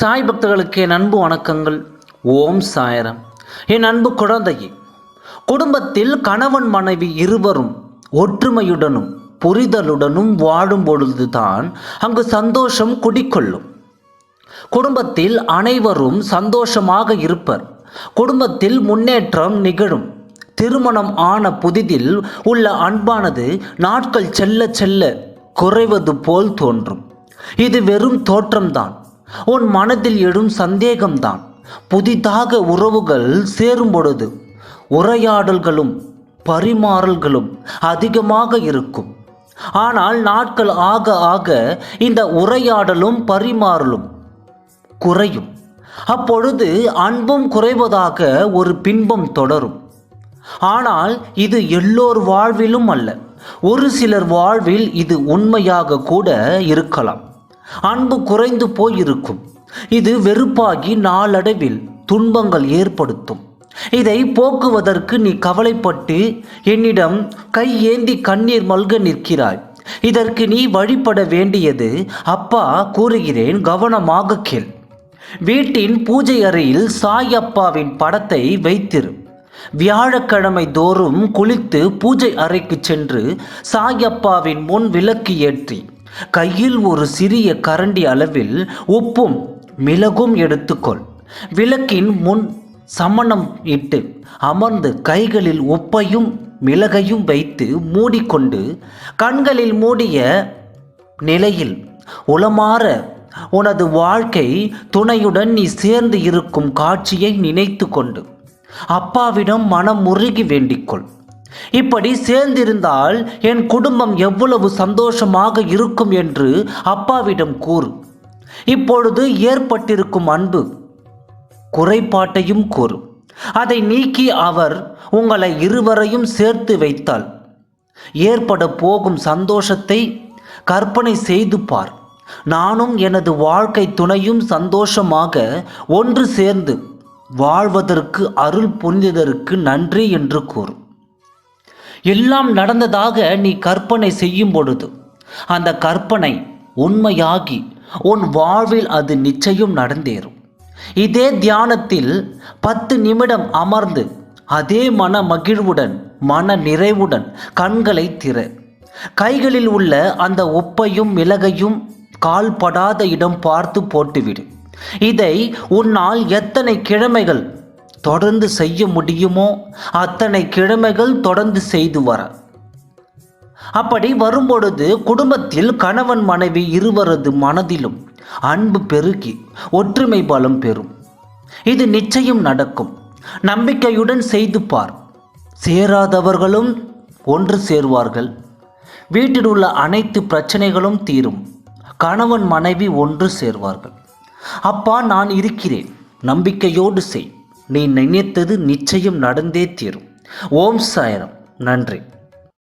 சாய் பக்தர்களுக்கு என் அன்பு வணக்கங்கள். ஓம் சாய்ராம். என் அன்பு குழந்தையே, குடும்பத்தில் கணவன் மனைவி இருவரும் ஒற்றுமையுடனும் புரிதலுடனும் வாழும் பொழுதுதான் அங்கு சந்தோஷம் குடிக்கொள்ளும். குடும்பத்தில் அனைவரும் சந்தோஷமாக இருப்பர். குடும்பத்தில் முன்னேற்றம் நிகழும். திருமணம் ஆன புதிதில் உள்ள அன்பானது நாட்கள் செல்ல செல்ல குறைவது போல் தோன்றும். இது வெறும் தோற்றம்தான். உன் மனதில் எழும் சந்தேகம்தான். புதிதாக உறவுகள் சேரும் பொழுது உரையாடல்களும் பரிமாறல்களும் அதிகமாக இருக்கும். ஆனால் நாட்கள் ஆக ஆக இந்த உரையாடலும் பரிமாறலும் குறையும். அப்பொழுது அன்பும் குறைவதாக ஒரு பின்பம் தொடரும். ஆனால் இது எல்லோர் வாழ்விலும் அல்ல. ஒரு சிலர் வாழ்வில் இது உண்மையாக கூட இருக்கலாம். அன்பு குறைந்து போயிருக்கும். இது வெறுப்பாகி நாளடைவில் துன்பங்கள் ஏற்படுத்தும். இதை போக்குவதற்கு நீ கவலைப்பட்டு என்னிடம் கை ஏந்தி கண்ணீர் மல்க நிற்கிறாய். இதற்கு நீ வழிபட வேண்டியது, அப்பா கூறுகிறேன், கவனமாக கேள். வீட்டின் பூஜை அறையில் சாய் அப்பாவின் படத்தை வைத்திரு. வியாழக்கிழமை தோறும் குளித்து பூஜை அறைக்கு சென்று சாய் அப்பாவின் முன் விளக்கு ஏற்றி கையில் ஒரு சிறிய கரண்டி அளவில் உப்பும் மிளகும் எடுத்துக்கொள். விளக்கின் முன் சமணம் இட்டு அமர்ந்து கைகளில் உப்பையும் மிளகையும் வைத்து மூடிக்கொண்டு கண்களில் மூடிய நிலையில் உளமாற உனது வாழ்க்கை துணையுடன் நீ சேர்ந்து இருக்கும் காட்சியை நினைத்து கொண்டு அப்பாவிடம் மனம் உருகி வேண்டிக்கொள். இப்படி சேர்ந்திருந்தால் என் குடும்பம் எவ்வளவு சந்தோஷமாக இருக்கும் என்று அப்பாவிடம் கூறு. இப்பொழுது ஏற்பட்டிருக்கும் அன்பு குறைபாட்டையும் கூறு. அதை நீக்கி அவர் உங்களை இருவரையும் சேர்த்து வைத்தால் ஏற்பட போகும் சந்தோஷத்தை கற்பனை செய்து பார். நானும் எனது வாழ்க்கை துணையும் சந்தோஷமாக ஒன்று சேர்ந்து வாழ்வதற்கு அருள் புரிந்ததற்கு நன்றி என்று கூறும். எல்லாம் நடந்ததாக நீ கற்பனை செய்யும் பொழுது அந்த கற்பனை உண்மையாகி உன் வாழ்வில் அது நிச்சயம் நடந்தேறும். இதே தியானத்தில் 10 நிமிடம் அமர்ந்து அதே மன மகிழ்வுடன் மன நிறைவுடன் கண்களை திற. கைகளில் உள்ள அந்த உப்பையும் மிளகையும் கால்படாத இடம் பார்த்து போட்டுவிடு. இதை உன்னால் எத்தனை கிழமைகள் தொடர்ந்து செய்ய முடியுமோ அத்தனை கிழமைகள் தொடர்ந்து செய்து வர. அப்படி வரும்பொழுது குடும்பத்தில் கணவன் மனைவி இருவரது மனதிலும் அன்பு பெருகி ஒற்றுமை பலம் பெறும். இது நிச்சயம் நடக்கும். நம்பிக்கையுடன் செய்து பார். சேராதவர்களும் ஒன்று சேர்வார்கள். வீட்டில் உள்ள அனைத்து பிரச்சனைகளும் தீரும். கணவன் மனைவி ஒன்று சேர்வார்கள். அப்பா நான் இருக்கிறேன், நம்பிக்கையோடு செய். நீ நினைத்தது நிச்சயம் நடந்தே தீரும். ஓம் சாய்ராம். நன்றி.